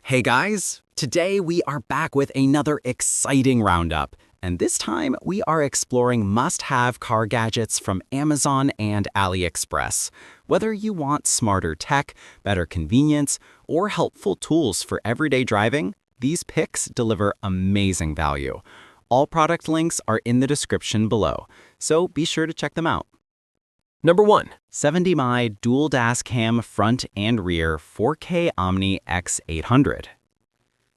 Hey guys! Today we are back with another exciting roundup, and this time we are exploring must-have car gadgets from Amazon and AliExpress. Whether you want smarter tech, better convenience, or helpful tools for everyday driving, these picks deliver amazing value. All product links are in the description below, so be sure to check them out. Number 1. 70mm Dual Dash Cam Front and Rear 4K Omni X800.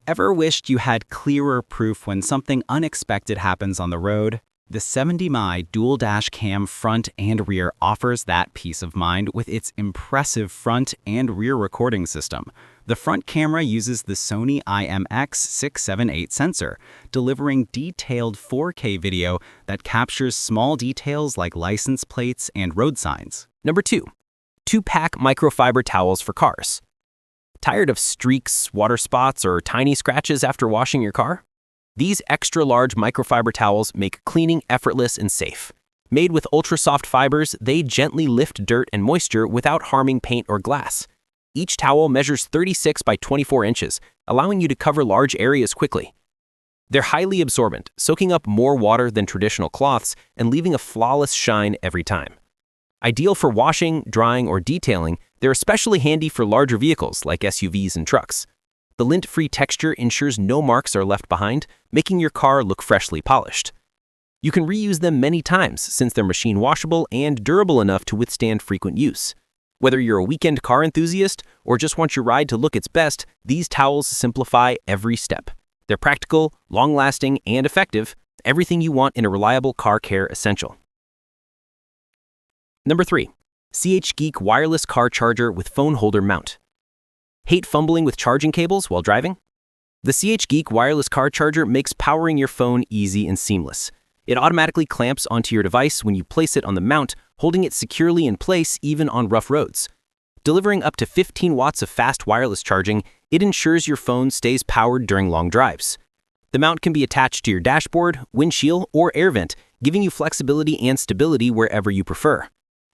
Ever wished you had clearer proof when something unexpected happens on the road? The 70mm Dual Dash Cam Front and Rear offers that peace of mind with its impressive front and rear recording system. The front camera uses the Sony IMX678 sensor, delivering detailed 4K video that captures small details like license plates and road signs. Number 2. 2-pack microfiber towels for cars. Tired of streaks, water spots, or tiny scratches after washing your car? These extra-large microfiber towels make cleaning effortless and safe. Made with ultra-soft fibers, they gently lift dirt and moisture without harming paint or glass. Each towel measures 36 by 24 inches, allowing you to cover large areas quickly. They're highly absorbent, soaking up more water than traditional cloths and leaving a flawless shine every time. Ideal for washing, drying, or detailing, they're especially handy for larger vehicles like SUVs and trucks. The lint-free texture ensures no marks are left behind, making your car look freshly polished. You can reuse them many times since they're machine washable and durable enough to withstand frequent use. Whether you're a weekend car enthusiast or just want your ride to look its best, these towels simplify every step. They're practical, long-lasting, and effective, everything you want in a reliable car care essential. Number 3. CHGeek Wireless Car Charger with Phone Holder Mount. Hate fumbling with charging cables while driving? The CHGeek Wireless Car Charger makes powering your phone easy and seamless. It automatically clamps onto your device when you place it on the mount, holding it securely in place even on rough roads. Delivering up to 15 watts of fast wireless charging, it ensures your phone stays powered during long drives. The mount can be attached to your dashboard, windshield, or air vent, giving you flexibility and stability wherever you prefer.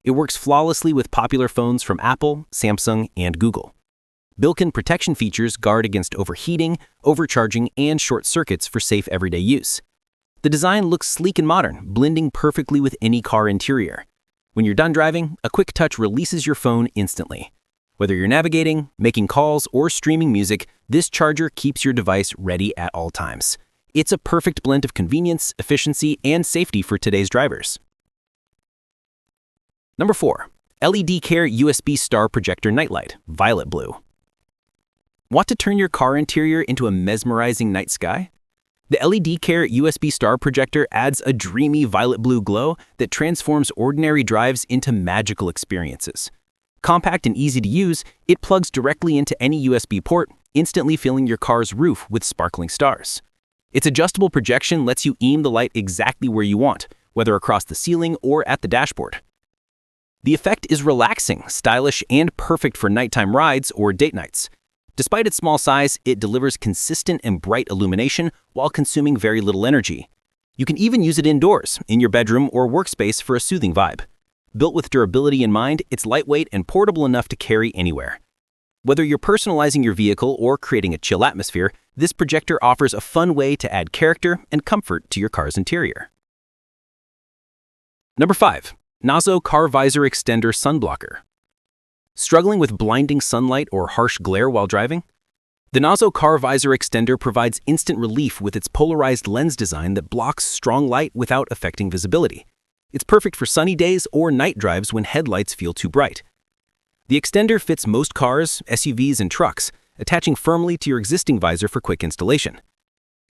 It works flawlessly with popular phones from Apple, Samsung, and Google. Built-in protection features guard against overheating, overcharging, and short circuits for safe everyday use. The design looks sleek and modern, blending perfectly with any car interior. When you're done driving, a quick touch releases your phone instantly. Whether you're navigating, making calls, or streaming music, this charger keeps your device ready at all times. It's a perfect blend of convenience, efficiency, and safety for today's drivers. Number 4. LEDCARE USB Star Projector Nightlight, Violet Blue. Want to turn your car interior into a mesmerizing night sky? The LEDCARE USB Star Projector adds a dreamy violet blue glow that transforms ordinary drives into magical experiences. Compact and easy to use, it plugs directly into any USB port, instantly filling your car's roof with sparkling stars. Its adjustable projection lets you aim the light exactly where you want, whether across the ceiling or at the dashboard. The effect is relaxing, stylish, and perfect for nighttime rides or date nights. Despite its small size, it delivers consistent and bright illumination while consuming very little energy. You can even use it indoors, in your bedroom or workspace for a soothing vibe. Built with durability in mind, it's lightweight and portable enough to carry anywhere. Whether you're personalizing your vehicle or creating a chill atmosphere, this projector offers a fun way to add character and comfort to your car's interior. Number 5. NAZZO Car Visor Extender Sunblocker. Struggling with blinding sunlight or harsh glare while driving? The NAZZO Car Visor Extender provides instant relief with its polarized lens design that blocks strong light without affecting visibility. It's perfect for sunny days or night drives when headlights feel too bright. The extender fits most cars, SUVs, and trucks, attaching firmly to your existing visor for quick installation.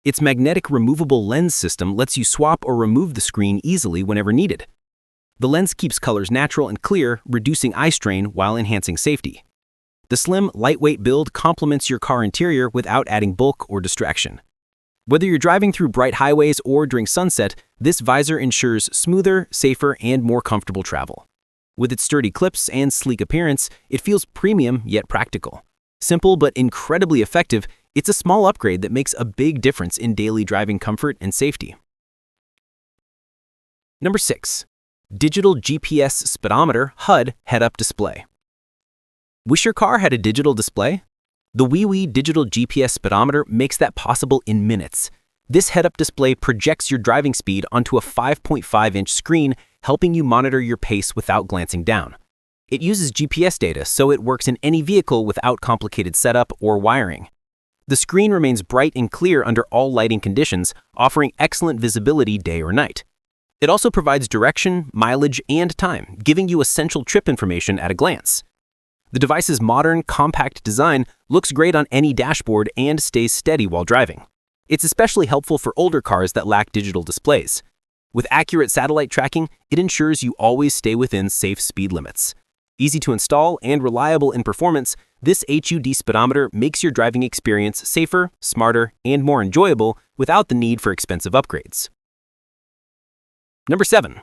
Its magnetic removable lens system lets you swap or remove the screen easily whenever needed. The lens keeps colors natural and clear, reducing eye strain while enhancing safety. The slim, lightweight build complements your car interior without adding bulk or distraction. Whether you're driving through bright highways or during sunset, this visor ensures smoother, safer, and more comfortable travel. With its sturdy clips and sleek appearance, it feels premium yet practical. Simple but incredibly effective, it's a small upgrade that makes a big difference in daily driving comfort and safety. Number 6. Digital GPS Speedometer HUD Head-Up Display. Wish your car had a digital display? The Wiiyii digital GPS speedometer makes that possible in minutes. This head-up display projects your driving speed onto a 5.5-inch screen, helping you monitor your pace without glancing down. It uses GPS data, so it works in any vehicle without complicated setup or wiring. The screen remains bright and clear under all lighting conditions, offering excellent visibility day or night. It also provides direction, mileage, and time, giving you essential trip information at a glance. The device's modern, compact design looks great on any dashboard and stays steady while driving. It's especially helpful for older cars that lack digital displays. With accurate satellite tracking, it ensures you always stay within safe speed limits. Easy to install and reliable in performance, this HUD speedometer makes your driving experience safer, smarter, and more enjoyable without the need for expensive upgrades. Number 7.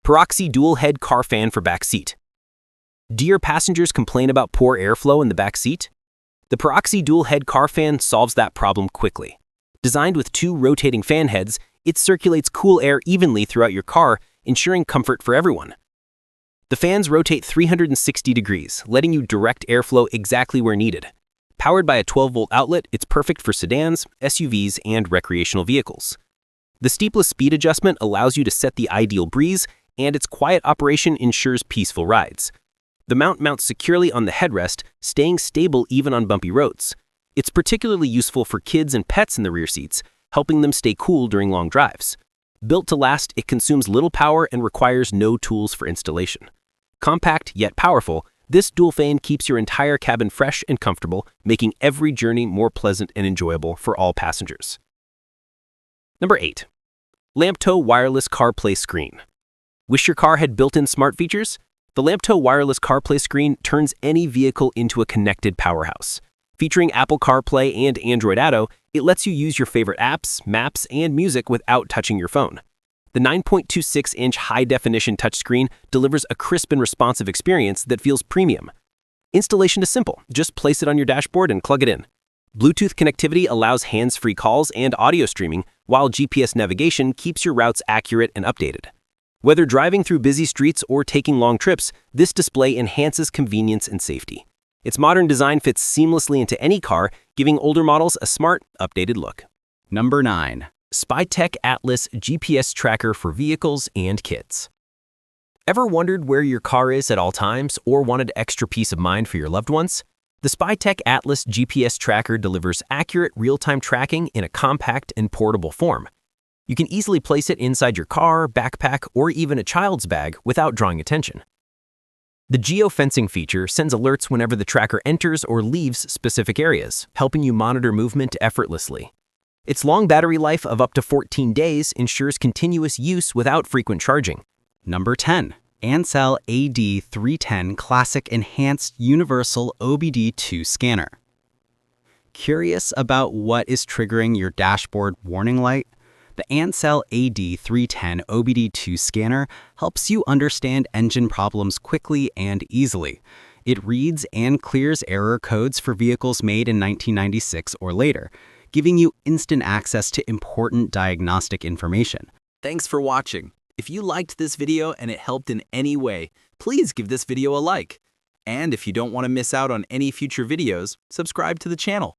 Poraxy dual-head car fan for backseat. Do your passengers complain about poor airflow in the back seat? The Poraxy dual-head car fan solves that problem quickly. Designed with 2 rotating fan heads, it circulates cool air evenly throughout your car, ensuring comfort for everyone. The fans rotate 360 degrees, letting you direct airflow exactly where needed. Powered by a 12-volt outlet, it's perfect for sedans, SUVs, and recreational vehicles. The steepless speed adjustment allows you to set the ideal breeze, and its quiet operation ensures peaceful rides. The mount mounts securely on the headrest, staying stable even on bumpy roads. It's particularly useful for kids and pets in the rear seats, helping them stay cool during long drives. Built to last, it consumes little power and requires no tools for installation. Compact yet powerful, this dual fan keeps your entire cabin fresh and comfortable, making every journey more pleasant and enjoyable for all passengers. Number 8. LAMTTO Wireless CarPlay Screen. Wish your car had built-in smart features? The LAMTTO Wireless CarPlay Screen turns any vehicle into a connected powerhouse. Featuring Apple CarPlay and Android Auto, it lets you use your favorite apps, maps, and music without touching your phone. The 9.26-inch high-definition touchscreen delivers a crisp and responsive experience that feels premium. Installation is simple. Just place it on your dashboard and plug it in. Bluetooth connectivity allows hands-free calls and audio streaming, while GPS navigation keeps your routes accurate and updated. Whether driving through busy streets or taking long trips, this display enhances convenience and safety. Its modern design fits seamlessly into any car, giving older models a smart, updated look. Number 9. Spytech Atlas GPS tracker for vehicles and kids. Ever wondered where your car is at all times or wanted extra peace of mind for your loved ones? The Spytech Atlas GPS tracker delivers accurate real-time tracking in a compact and portable form. You can easily place it inside your car, backpack, or even a child's bag without drawing attention. The geofencing feature sends alerts whenever the tracker enters or leaves specific areas, helping you monitor movement effortlessly. Its long battery life of up to 14 days ensures continuous use without frequent charging. Number 10. ANCEL AD310 Classic Enhanced Universal OBD2 Scanner. Curious about what is triggering your dashboard warning light? The ANCEL AD310 OBD2 scanner helps you understand engine problems quickly and easily. It reads and clears error codes for vehicles made in 1996 or later, giving you instant access to important diagnostic information. Thanks for watching. If you liked this video and it helped in any way, please give this video a like. And if you don't want to miss out on any future videos, subscribe to the channel.